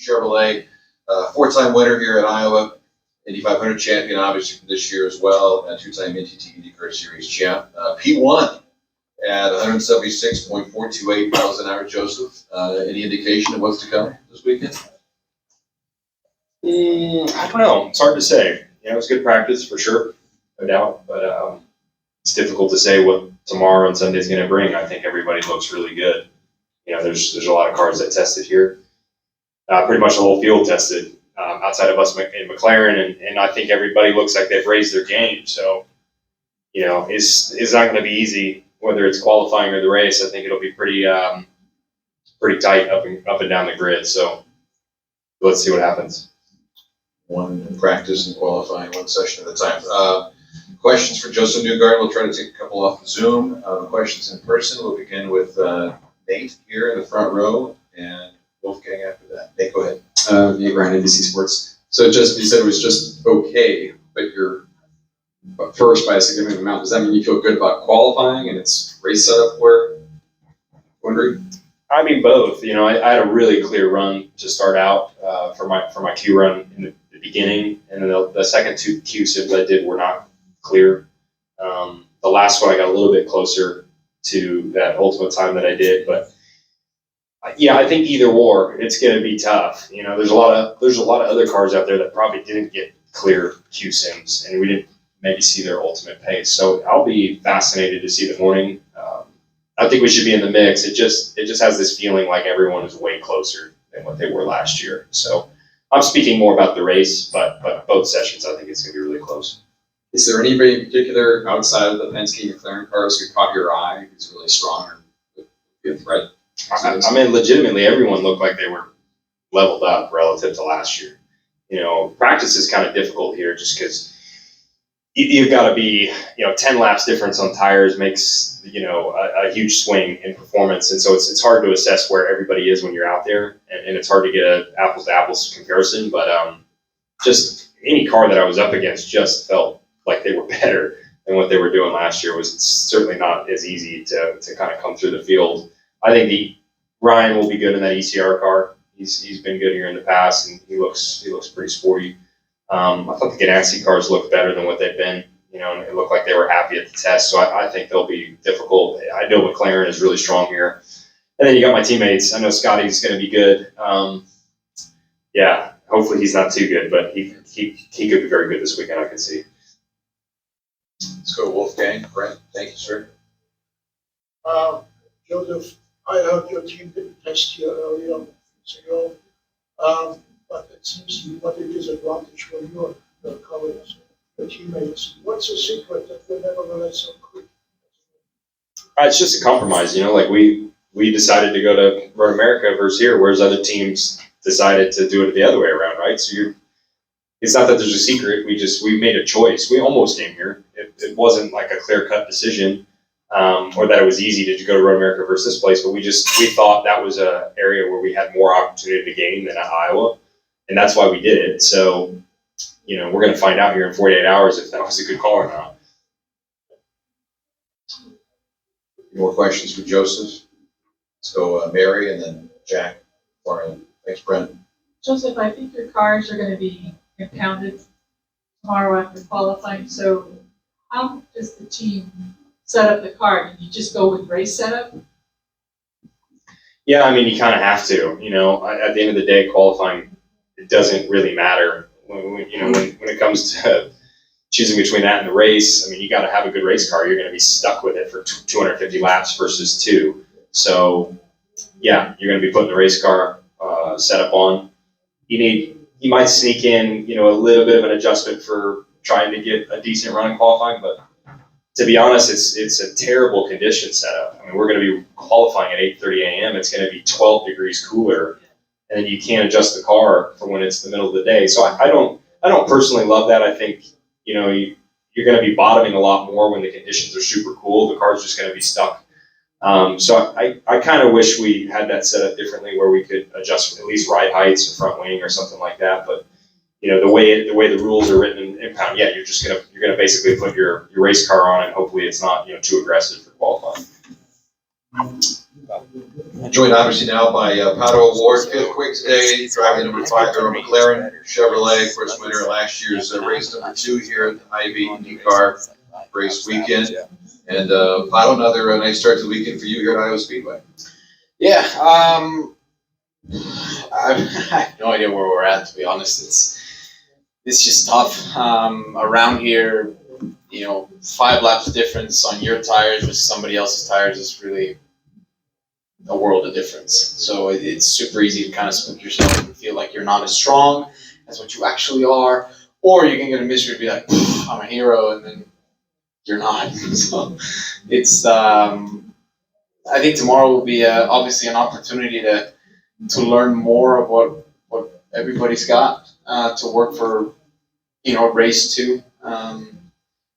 Chevrolet, four-time winner here at Iowa, Indy 500 champion, obviously, from this year as well, and two-time NTT IndyCar Series champ. P1 at 176.428 miles an hour. Joseph, any indication of what's to come this weekend? I don't know. It's hard to say. It was good practice for sure, no doubt. But it's difficult to say what tomorrow and Sunday is going to bring. I think everybody looks really good. There's a lot of cars that tested here. Pretty much the whole field tested outside of us in McLaren, and I think everybody looks like they've raised their game. So, it's not going to be easy, whether it's qualifying or the race. I think it'll be pretty tight up and down the grid. So let's see what happens. One practice and qualifying, one session at a time. Questions for Josef Newgarden. We'll try to take a couple off Zoom. Questions in person. We'll begin with Nate here in the front row, and Wolfgang after that. Nate, go ahead. Nate Ryan, NBC Sports. So just, you said it was just okay, but you're first by a significant amount. Does that mean you feel good about qualifying and it's race setup where? Wondering? I mean, both. I had a really clear run to start out for my Q run in the beginning, and then the second two Q sims I did were not clear. The last one I got a little bit closer to that ultimate time that I did, but yeah, I think either or, it's going to be tough. There's a lot of other cars out there that probably didn't get clear Q sims, and we didn't maybe see their ultimate pace. So I'll be fascinated to see the morning. I think we should be in the mix. It just has this feeling like everyone is way closer than what they were last year. So I'm speaking more about the race, but both sessions I think it's going to be really close. Is there anybody in particular outside of the Penske and McLaren cars who caught your eye who's really strong or would be a threat? I mean, legitimately, everyone looked like they were leveled up relative to last year. Practice is kind of difficult here just because you've got to be, 10 laps difference on tires makes, a huge swing in performance. And so it's hard to assess where everybody is when you're out there, and it's hard to get an apples to apples comparison. But just any car that I was up against just felt like they were better than what they were doing last year. Was certainly not as easy to kind of come through the field. I think Ryan will be good in that ECR car. He's been good here in the past, and he looks pretty sporty. I thought the Ganassi cars looked better than what they've been, and it looked like they were happy at the test. So I think they'll be difficult. I know McLaren is really strong here. And then you got my teammates. I know Scotty's going to be good. Yeah, hopefully he's not too good, but he could be very good this weekend, I can see. Let's go Wolfgang. Brent, thank you, sir. Joseph, I heard your team didn't test here earlier, weeks ago, but it seems to be what a disadvantage for your colleagues, your teammates. What's the secret that we're nevertheless so quick? It's just a compromise, like we decided to go to Road America versus here, whereas other teams decided to do it the other way around, right? So it's not that there's a secret. We made a choice. We almost came here. It wasn't like a clear-cut decision, or that it was easy to go to Road America versus this place, but we thought that was an area where we had more opportunity to gain than at Iowa, and that's why we did it. So, we're going to find out here in 48 hours if that was a good call or not. More questions for Joseph? Let's go Mary and then Jack. Thanks, Brent. Joseph, I think your cars are going to be impounded tomorrow after qualifying. So how does the team set up the car? Can you just go with race setup? Yeah, I mean, you kind of have to. At the end of the day, qualifying, it doesn't really matter. When it comes to choosing between that and the race, I mean, you got to have a good race car. You're going to be stuck with it for 250 laps versus 2. So, yeah, you're going to be putting the race car setup on. You might sneak in, a little bit of an adjustment for trying to get a decent run in qualifying, but to be honest, it's a terrible condition setup. I mean, we're going to be qualifying at 8:30 a.m. It's going to be 12 degrees cooler, and then you can't adjust the car for when it's the middle of the day. So I don't personally love that. I think you're going to be bottoming a lot more when the conditions are super cool. The car's just going to be stuck. So I kind of wish we had that set up differently, where we could adjust at least ride heights or front wing or something like that. But the way the rules are written in impound, yeah, you're gonna basically put your race car on, and hopefully it's not too aggressive for qualifying. Joined obviously now by Pato Award, fifth quick today, driving number 5 there, McLaren Chevrolet, of course, winner of last year's race number 2 here at the Hy-Vee IndyCar race weekend. And Pato, another nice start to the weekend for you here at Iowa Speedway. Yeah, I have no idea where we're at, to be honest. It's just tough. Around here, 5 laps difference on your tires versus somebody else's tires is really a world of difference. So it's super easy to kind of split yourself and feel like you're not as strong as what you actually are, or you can get a mystery and be like, I'm a hero, and then you're not. So it's, I think tomorrow will be obviously an opportunity to learn more of what everybody's got to work for, race 2.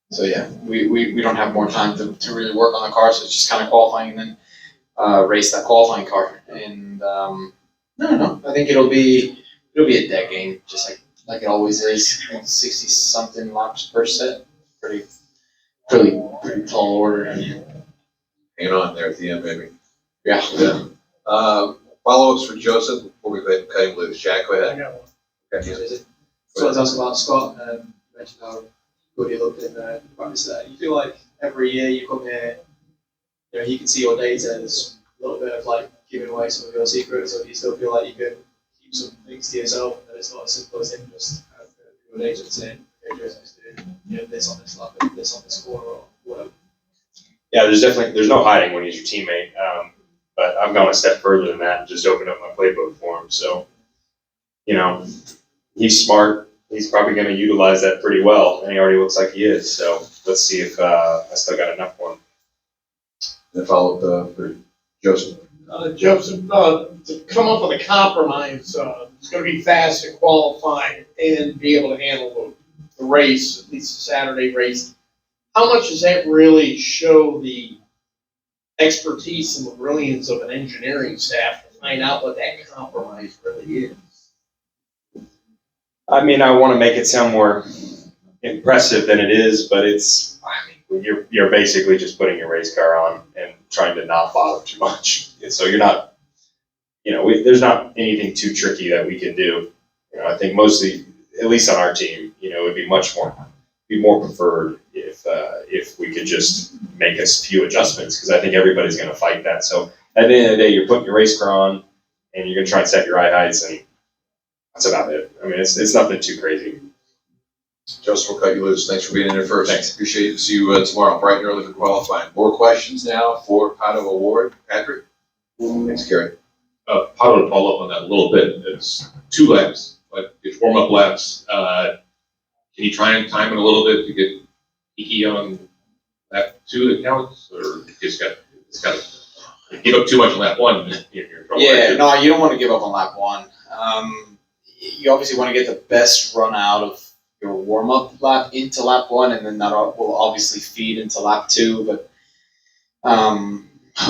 So yeah, we don't have more time to really work on the car, so it's just kind of qualifying and then race that qualifying car. And no, I think it'll be a dead game, just like it always is. 60 something laps per set, pretty tall order. Hanging on there at the end, baby. Yeah. Follow-ups for Joseph before we go ahead and cut him loose. Jack, go I ahead. got one. Okay. So I was asking about Scott, you mentioned how good he looked in practice there. You feel like every year you come here, you can see your data and there's a little bit of like giving away some of your secrets, or do you still feel like you can keep some things to yourself and that it's not as simple as him just your data saying, okay, Joseph's doing this on this lap and this on this corner or whatever? Yeah, there's no hiding when he's your teammate. But I've gone a step further than that and just opened up my playbook for him. So, he's smart. He's probably going to utilize that pretty well, and he already looks like he is. So let's see if I still got enough for him. Then follow-up for Joseph. Joseph, to come up with a compromise, it's going to be fast to qualify and be able to handle the race, at least the Saturday race. How much does that really show the expertise and the brilliance of an engineering staff to find out what that compromise really is? I mean, I want to make it sound more impressive than it is, but you're basically just putting your race car on and trying to not bother too much. And so you're not, there's not anything too tricky that we can do. I think mostly, at least on our team, it would be more preferred if we could just make a few adjustments, because I think everybody's going to fight that. So at the end of the day, you're putting your race car on and you're going to try and set your eye heights, and that's about it. I mean, it's nothing too crazy. Joseph, we'll cut you loose. Thanks for being in here first. Thanks. Appreciate it. See you tomorrow, bright and early for qualifying. More questions now for Pato Award. Patrick? Thanks, Gary. Pato, to follow up on that a little bit, it's 2 laps, like it's warm-up laps. Can you try and time it a little bit to get peaky on lap 2 that counts, or it's got to give up too much on lap 1, you're in trouble. Yeah, no, you don't want to give up on lap 1. You obviously want to get the best run out of your warm-up lap into lap 1, and then that will obviously feed into lap 2. But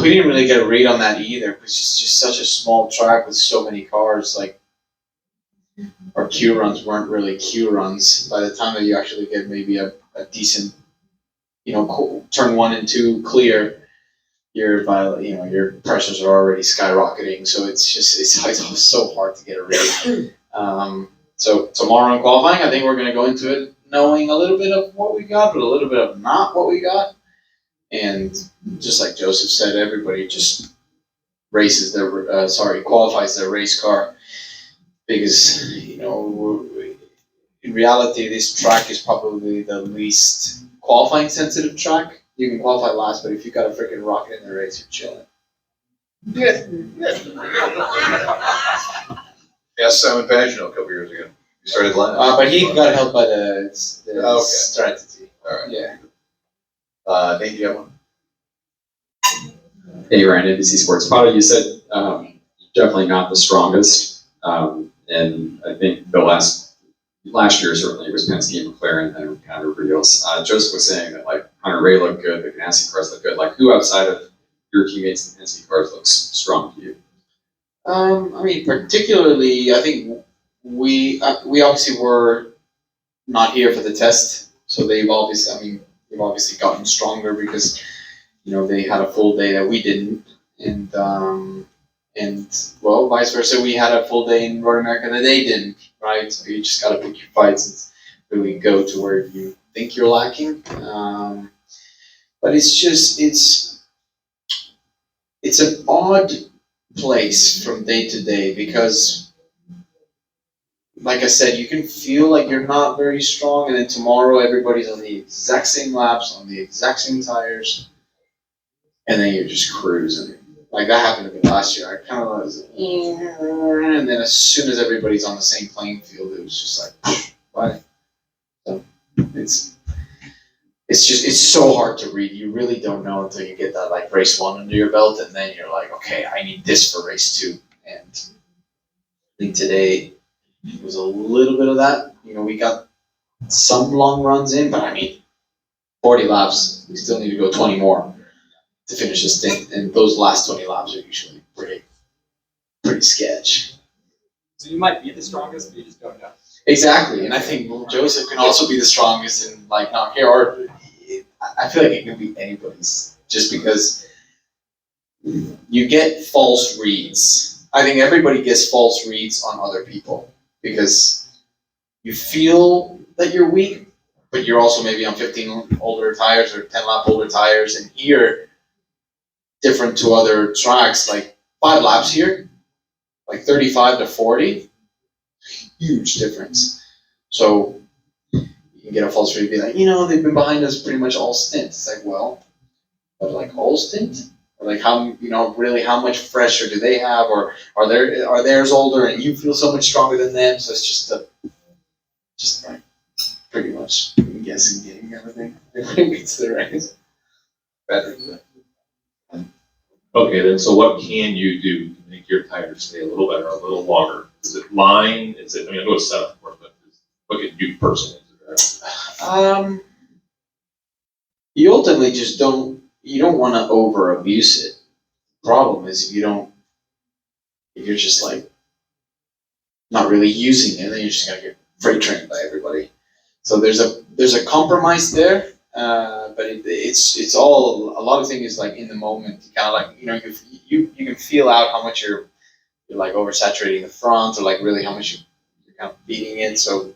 we didn't really get a read on that either, because it's just such a small track with so many cars. Like, our Q runs weren't really Q runs. By the time that you actually get maybe a decent, turn 1 and 2 clear, your pressures are already skyrocketing. So it's so hard to get a read. So tomorrow in qualifying, I think we're going to go into it knowing a little bit of what we got, but a little bit of not what we got. And just like Joseph said, everybody just qualifies their race car, because in reality, this track is probably the least qualifying sensitive track. You can qualify last, but if you got a freaking rocket in the race, you're chilling. Yes, Simon Pagino a couple years ago. You started last. But he got helped by the strategy. All right. Yeah. Nate, you have one? Hey, Ryan, NBC Sports. Pato, you said definitely not the strongest, and I think the last year certainly was Penske and McLaren and kind of everybody else. Joseph was saying that like Hunter-Reay looked good, the Ganassi cars looked good. Like, who outside of your teammates in the Penske cars looks strong to you? I mean, particularly, I think we obviously were not here for the test, so they've obviously gotten stronger because they had a full day that we didn't, and well, vice versa. We had a full day in North America that they didn't, right? So you just got to pick your fights and really go to where you think you're lacking. But it's an odd place from day to day because, like I said, you can feel like you're not very strong, and then tomorrow everybody's on the exact same laps, on the exact same tires, and then you're just cruising. Like that happened to me last year. I kind of was, and then as soon as everybody's on the same playing field, it was just like, what? So it's so hard to read. You really don't know until you get that like race one under your belt, and then you're like, okay, I need this for race two. And I think today was a little bit of that. You know, we got some long runs in, but I mean, 40 laps. We still need to go 20 more to finish the stint, and those last 20 laps are usually pretty sketch. So you might be the strongest, but you just don't know. Exactly, and I think Josef can also be the strongest in like not care, or I feel like it can be anybody's, just because you get false reads. I think everybody gets false reads on other people because you feel that you're weak, but you're also maybe on 15 older tires or 10 lap older tires, and here, different to other tracks, like 5 laps here, like 35 to 40, huge difference. So you can get a false read, be like, they've been behind us pretty much all stint. It's like, well, but like all stint? Or like how, really how much fresher do they have, or are theirs older and you feel so much stronger than them? So it's just like pretty much guessing game kind of thing. It's the race. Better. Okay, then, so what can you do to make your tires stay a little better, a little longer? Is it line? I know it's setup, of course, but what can you personally do? You ultimately just don't want to over abuse it. The problem is if you're just like not really using it, then you're just gonna get freight trained by everybody. So there's a compromise there. But it's all, a lot of things is like in the moment. You kind of like, you can feel out how much you're like oversaturating the front, or like really how much you're kind of beating it. So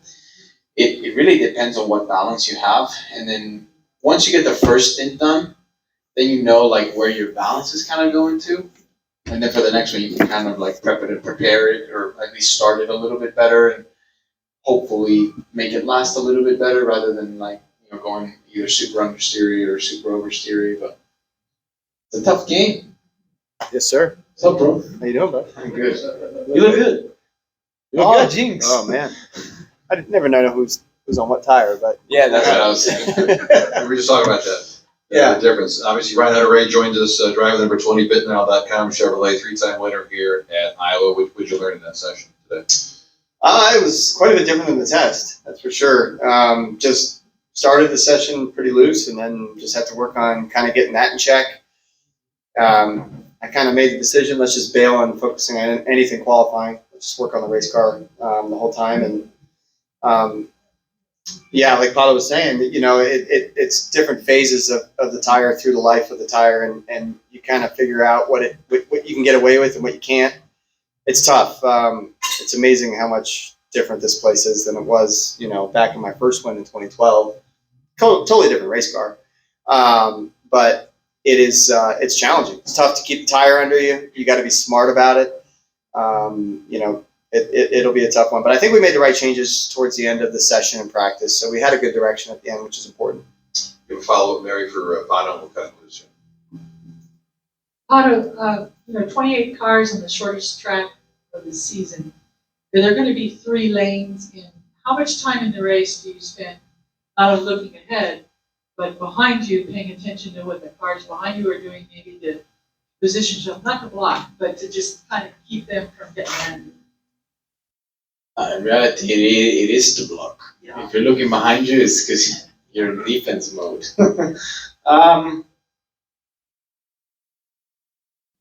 it really depends on what balance you have. And then once you get the first stint done, then you know like where your balance is kind of going to. And then for the next one, you can kind of like prep it and prepare it, or at least start it a little bit better, and hopefully make it last a little bit better rather than like, going either super understeery or super oversteery. But it's a tough game. Yes, sir. What's up, bro? How you doing, bro? I'm good. You look good. Oh, jinx. Oh, man. I never know who's on what tire, but Yeah, that's what I was saying. We were just talking about that. Yeah. The difference. Obviously, Ryan Hunter-Reay joined us, driver number 20, BitNow.com Chevrolet, 3-time winner here at Iowa. What did you learn in that session today? it was quite a bit different than the test, that's for sure. Just started the session pretty loose, and then just had to work on kind of getting that in check. I kind of made the decision, let's just bail on focusing on anything qualifying. Let's just work on the race car the whole time. And yeah, like Pato was saying, it's different phases of the tire through the life of the tire, and you kind of figure out what you can get away with and what you can't. It's tough. It's amazing how much different this place is than it was, back in my first one in 2012. Totally different race car. But it's challenging. It's tough to keep the tire under you. You got to be smart about it. It'll be a tough one. But I think we made the right changes towards the end of the session and practice. So we had a good direction at the end, which is important. You have a follow-up, Mary, for Pato. We'll cut and lose you. Pato, 28 cars on the shortest track of the season. There are going to be 3 lanes in. How much time in the race do you spend not only looking ahead, but behind you, paying attention to what the cars behind you are doing, maybe to position yourself, not to block, but to just kind of keep them from getting landed? In reality, it is to block. Yeah. If you're looking behind you, it's because you're in defense mode.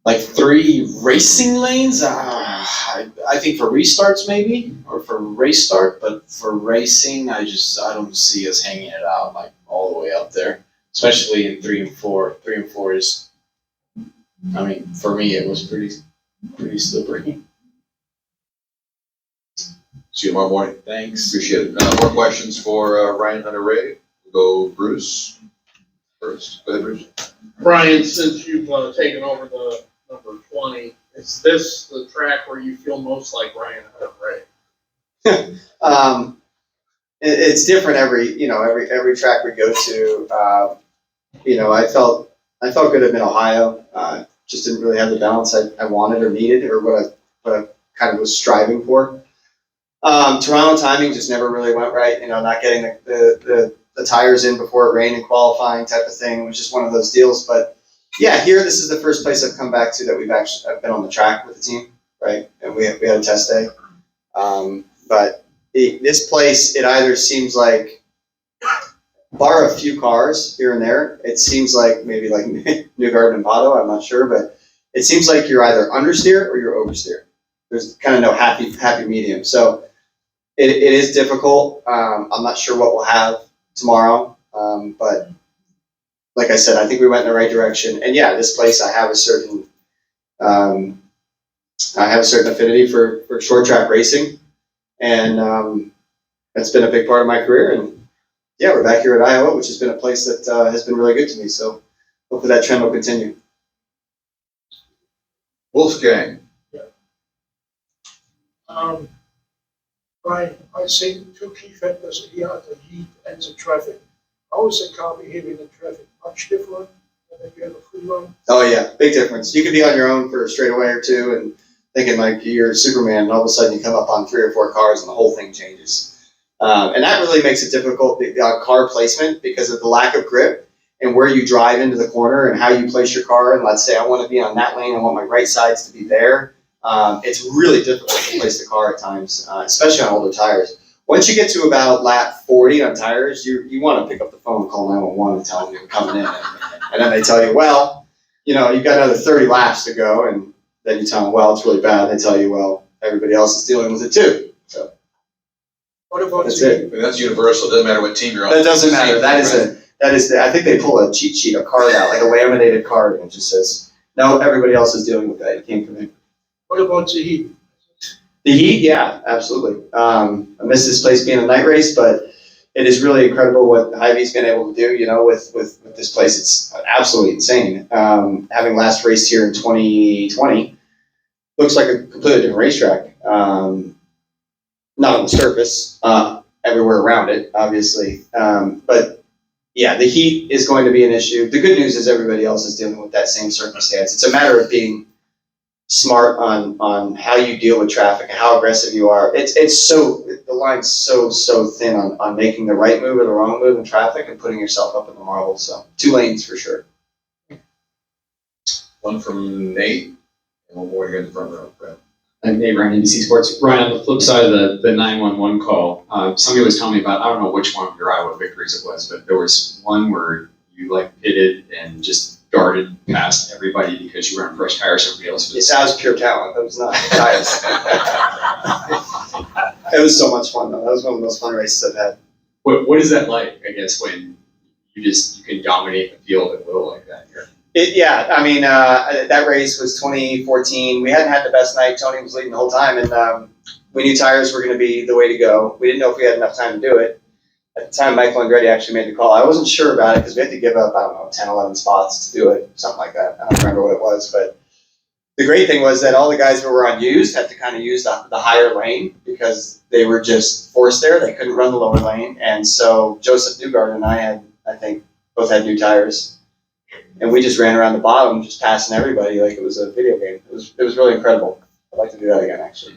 Like 3 racing lanes, I think for restarts maybe, or for race start, but for racing, I don't see us hanging it out like all the way up there, especially in 3 and 4. 3 and 4 is I mean, for me, it was pretty slippery. See you tomorrow morning. Thanks. Appreciate it. More questions for Ryan Hunter-Reay? We'll go Bruce first. Go ahead, Bruce. Brian, since you've taken over the number 20, is this the track where you feel most like Ryan Hunter-Reay? It's different every track we go to. I felt good at Mid-Ohio. Just didn't really have the balance I wanted or needed, or what I kind of was striving for. Toronto timing just never really went right. Not getting the tires in before it rained and qualifying type of thing. It was just one of those deals. But yeah, here this is the first place I've come back to that I've been on the track with the team, right? And we had a test day. But this place, it either seems like, bar a few cars here and there, it seems like maybe like Newgarden and Pato, I'm not sure, but it seems like you're either understeer or you're oversteer. There's kind of no happy medium. So it is difficult. I'm not sure what we'll have tomorrow, but like I said, I think we went in the right direction. And yeah, this place, I have a certain affinity for short track racing, and that's been a big part of my career. And yeah, we're back here at Iowa, which has been a place that has been really good to me. So hopefully that trend will continue. Wolfgang. Brian, I see two key factors here, the heat and the traffic. How is the car behaving in traffic? Much different than if you have a free run? Oh yeah, big difference. You could be on your own for a straightaway or two and thinking like you're Superman, and all of a sudden you come up on 3 or 4 cars and the whole thing changes. And that really makes it difficult, the car placement, because of the lack of grip and where you drive into the corner and how you place your car. And let's say I want to be on that lane, I want my right sides to be there. It's really difficult to place the car at times, especially on older tires. Once you get to about lap 40 on tires, you want to pick up the phone and call 911 and tell them you're coming in. And then they tell you, well, you've got another 30 laps to go. And then you tell them, well, it's really bad. They tell you, well, everybody else is dealing with it too. So What about that's the it. I mean, that's universal. It doesn't matter what team you're on. That doesn't matter. I think they pull a cheat sheet, a card out, like a laminated card, and it just says, no, everybody else is dealing with that. You can't come in. What about the heat? The heat, yeah, absolutely. I miss this place being a night race, but it is really incredible what Hy-Vee's been able to do, with this place. It's absolutely insane. Having last raced here in 2020, looks like a completely different racetrack. Not on the surface, everywhere around it, obviously. But yeah, the heat is going to be an issue. The good news is everybody else is dealing with that same circumstance. It's a matter of being smart on how you deal with traffic and how aggressive you are. The line's so thin on making the right move or the wrong move in traffic and putting yourself up in the marbles. So 2 lanes for sure. One from Nate, and one more here in the front row. Brad. I'm Nate Ryan, NBC Sports. Ryan, on the flip side of the 911 call, somebody was telling me about, I don't know which one of your Iowa victories it was, but there was one where you pitted and just darted past everybody because you were on fresh tires. Everybody else was. That was pure talent. That was not tires. It was so much fun though. That was one of the most fun races I've had. What is that like, I guess, when you can dominate the field at will like that here? That race was 2014. We hadn't had the best night. Tony was leading the whole time, and we knew tires were going to be the way to go. We didn't know if we had enough time to do it. At the time, Michael Andretti actually made the call. I wasn't sure about it because we had to give up, 10, 11 spots to do it, something like that. I don't remember what it was, but the great thing was that all the guys who were on used had to kind of use the higher lane because they were just forced there. They couldn't run the lower lane. And so Josef Newgarden and I both had new tires. And we just ran around the bottom, just passing everybody like it was a video game. It was really incredible. I'd like to do that again, actually.